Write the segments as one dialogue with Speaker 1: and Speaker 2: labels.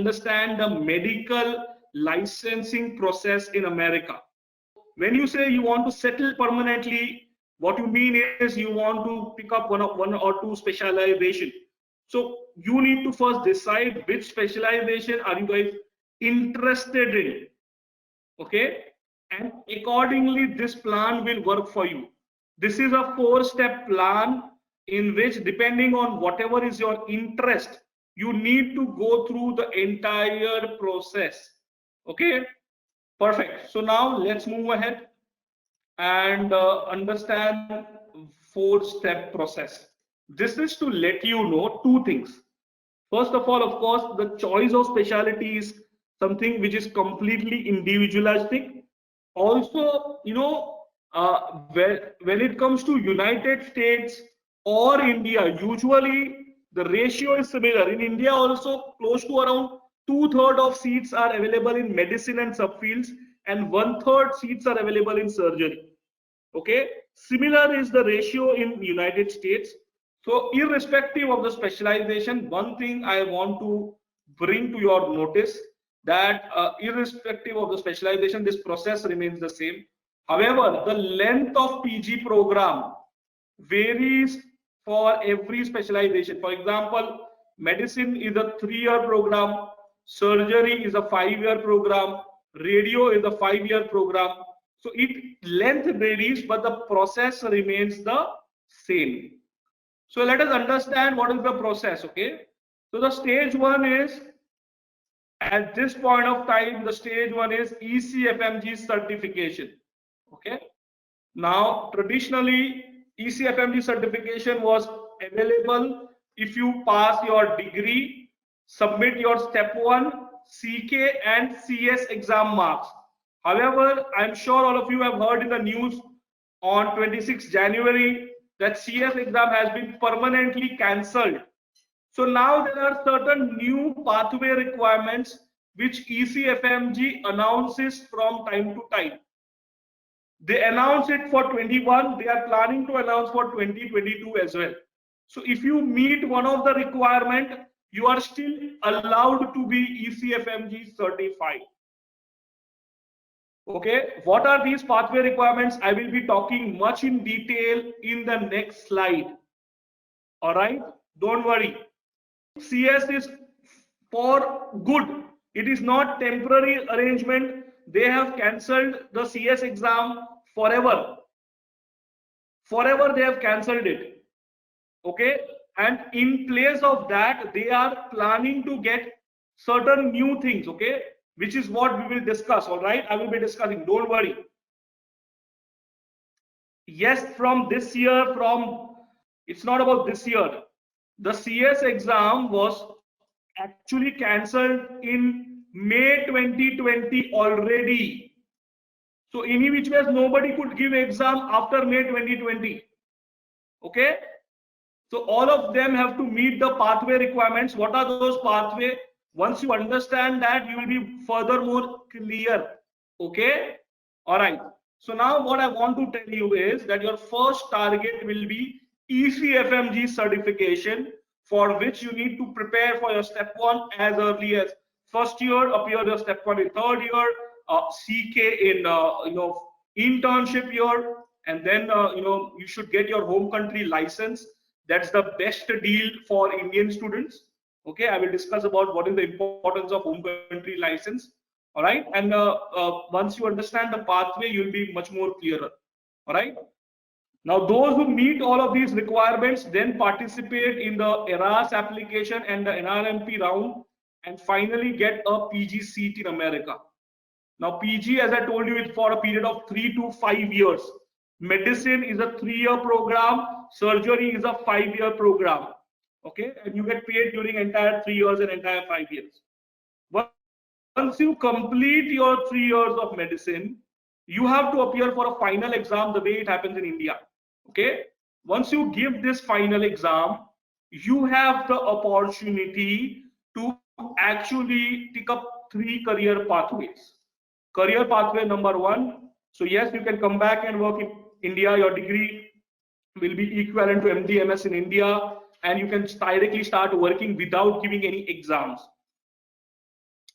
Speaker 1: understand the medical licensing process in America. When you say you want to settle permanently, what you mean is you want to pick up one or two specialization. So you need to first decide which specialization are you guys interested in, okay? And accordingly, this plan will work for you. This is a 4-step plan in which, depending on whatever is your interest, you need to go through the entire process. Okay, perfect. So now let's move ahead and understand 4-step process. This is to let you know two things. First of all, of course, the choice of specialty is something which is completely individualistic. Also, when it comes to United States or India, usually the ratio is similar. In India also, close to around 2/3 of seats are available in medicine and subfields, and 1/3 seats are available in surgery. Okay, similar is the ratio in United States. So irrespective of the specialization, one thing I want to bring to your notice, that irrespective of the specialization, this process remains the same. However, the length of PG program varies for every specialization. For example, medicine is a 3-year program, surgery is a 5-year program, radio is a 5-year program. So length varies, but the process remains the same. So let us understand what is the process. Okay, so the stage 1 is, at this point of time, the stage 1 is ECFMG certification. Okay, now traditionally ECFMG certification was available if you pass your degree, submit your step 1 CK and CS exam marks. However, I'm sure all of you have heard in the news on 26 January that CS exam has been permanently cancelled. So now there are certain new pathway requirements which ECFMG announces from time to time. They announced it for 21, they are planning to announce for 2022 as well. So if you meet one of the requirement, you are still allowed to be ECFMG certified. Okay, what are these pathway requirements? I will be talking much in detail in the next slide. All right, don't worry. CS is for good. It is not temporary arrangement. They have cancelled the CS exam forever. Forever they have cancelled it. Okay, and in place of that, they are planning to get certain new things. Okay, which is what we will discuss. All right, I will be discussing, don't worry. Yes, from this year, it's not about this year, the CS exam was actually cancelled in May 2020 already. So in which ways nobody could give exam after May 2020. Okay, so all of them have to meet the pathway requirements. What are those pathway? Once you understand that, you will be furthermore clear. Okay, all right. So now what I want to tell you is that your first target will be ECFMG certification, for which you need to prepare for your step 1 as early as first year, appear your step 1 in 3rd year, CK in internship year, and then you should get your home country license. That's the best deal for Indian students. Okay, I will discuss about what is the importance of home country license. All right, and once you understand the pathway, you'll be much more clearer. All right, now those who meet all of these requirements then participate in the ERAS application and the NRMP round, and finally get a PG seat in America. Now PG, as I told you, is for a period of 3 to 5 years. Medicine is a 3-year program, surgery is a 5-year program. Okay, and you get paid during entire 3 years and entire 5 years. Once you complete your 3 years of medicine, you have to appear for a final exam the way it happens in India. Okay, once you give this final exam, you have the opportunity to actually pick up 3 career pathways. Career pathway number 1, so yes, you can come back and work in India. Your degree will be equivalent to MD/MS in India, and you can directly start working without giving any exams.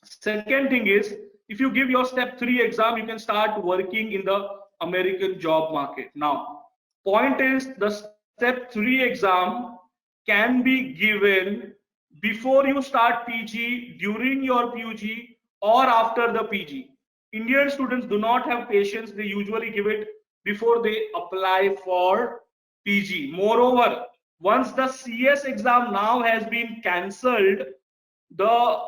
Speaker 1: Second thing is, if you give your step 3 exam, you can start working in the American job market. Now, point is, the step 3 exam can be given before you start PG, during your PG, or after the PG. Indian students do not have patience. They usually give it before they apply for PG. Moreover, once the CS exam now has been cancelled, the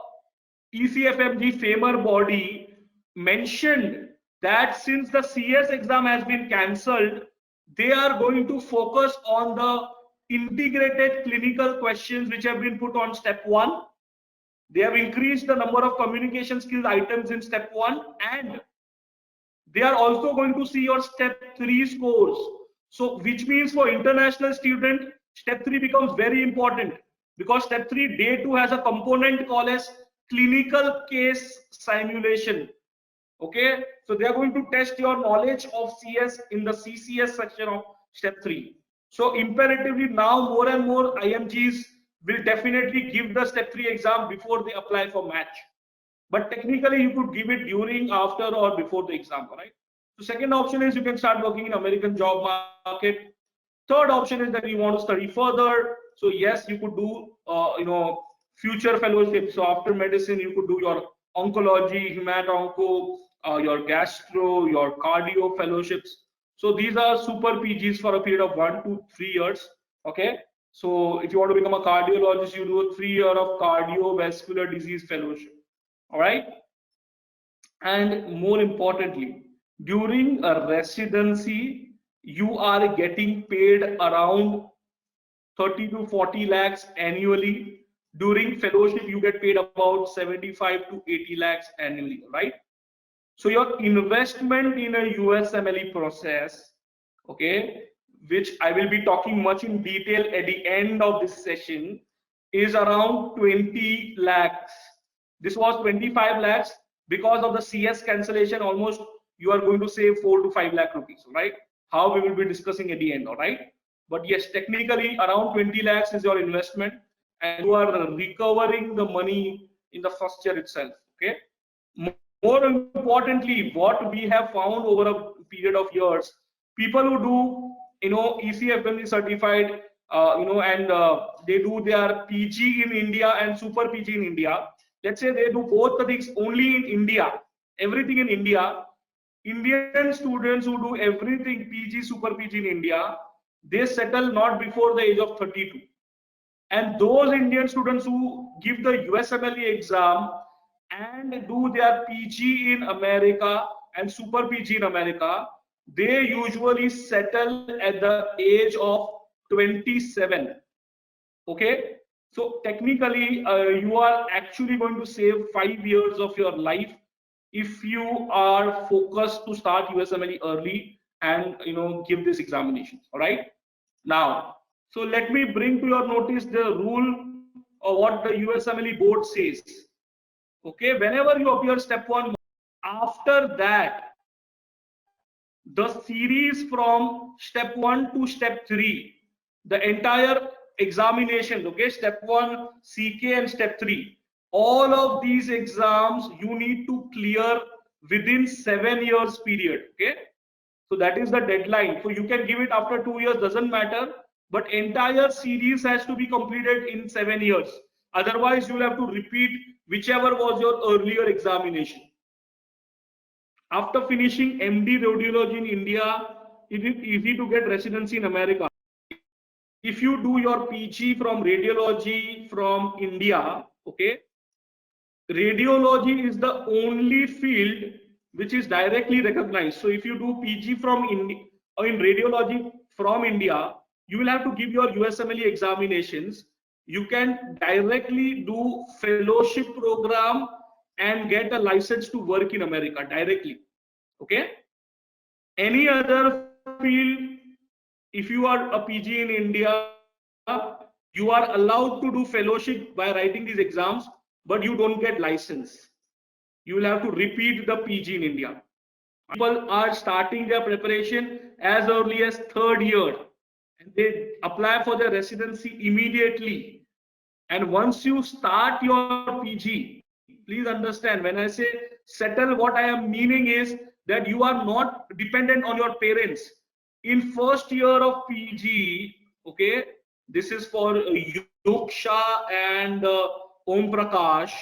Speaker 1: ECFMG FAMER body mentioned that since the CS exam has been cancelled, they are going to focus on the integrated clinical questions which have been put on step 1. They have increased the number of communication skills items in step 1, and they are also going to see your step 3 scores. So which means for international student, step 3 becomes very important, because step 3 day 2 has a component called as clinical case simulation. Okay, so they are going to test your knowledge of CS in the CCS section of step 3. So imperatively now more and more IMGs will definitely give the step 3 exam before they apply for match. But technically you could give it during, after, or before the exam, right? So second option is you can start working in American job market. Third option is that you want to study further. So yes, you could do future fellowship. So after medicine you could do your oncology, hemat-onco, your gastro, your cardio fellowships. So these are super PGs for a period of 1 to 3 years. Okay, so if you want to become a cardiologist, you do a 3-year of cardiovascular disease fellowship. All right, and more importantly, during a residency you are getting paid around 30 to 40 lakhs annually. During fellowship you get paid about 75 to 80 lakhs annually, right? So your investment in a USMLE process, okay, which I will be talking much in detail at the end of this session, is around 20 lakhs. This was 25 lakhs. Because of the CS cancellation, almost you are going to save 4 to 5 lakh rupees, right? How we will be discussing at the end, all right? But yes, technically around 20 lakhs is your investment, and you are recovering the money in the first year itself, okay? More importantly, what we have found over a period of years, people who do, ECFMG certified, and they do their PG in India and super PG in India. Let's say they do both the things only in India, everything in India. Indian students who do everything PG, super PG in India, they settle not before the age of 32. And those Indian students who give the USMLE exam and do their PG in America and super PG in America, they usually settle at the age of 27. Okay, so technically you are actually going to save 5 years of your life if you are focused to start USMLE early and give this examination. All right, now, so let me bring to your notice the rule of what the USMLE board says. Okay, whenever you appear step 1, after that the series from step 1 to step 3, the entire examination, okay, step 1 CK and step 3, all of these exams you need to clear within 7 years period. Okay, so that is the deadline. So you can give it after 2 years, doesn't matter, but entire series has to be completed in 7 years. Otherwise you will have to repeat whichever was your earlier examination. After finishing MD radiology in India, it is easy to get residency in America. If you do your PG from radiology from India, okay, radiology is the only field which is directly recognized. So if you do PG from India or in radiology from India, you will have to give your USMLE examinations. You can directly do fellowship program and get a license to work in America directly. Okay, any other field, if you are a PG in India, you are allowed to do fellowship by writing these exams, but you don't get license. You will have to repeat the PG in India. People are starting their preparation as early as 3rd year, and they apply for their residency immediately. And once you start your PG, please understand, when I say settle, what I am meaning is that you are not dependent on your parents. In first year of PG, okay, this is for Yoksha and Om Prakash.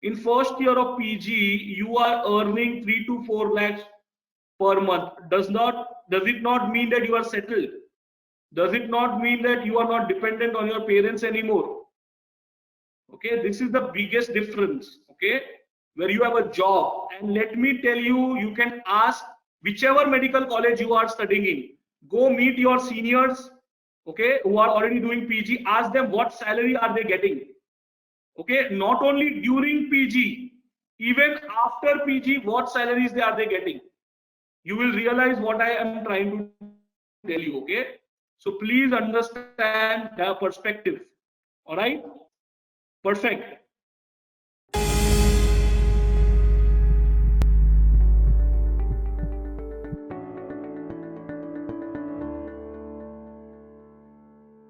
Speaker 1: In first year of PG, you are earning 3 to 4 lakhs per month. Does it not mean that you are settled? Does it not mean that you are not dependent on your parents anymore? Okay, this is the biggest difference. Okay, where you have a job, and let me tell you, you can ask whichever medical college you are studying in. Go meet your seniors, okay, who are already doing PG. Ask them what salary are they getting. Okay, not only during PG, even after PG, what salaries are they getting. You will realize what I am trying to tell you. Okay, so please understand the perspective. All right, perfect.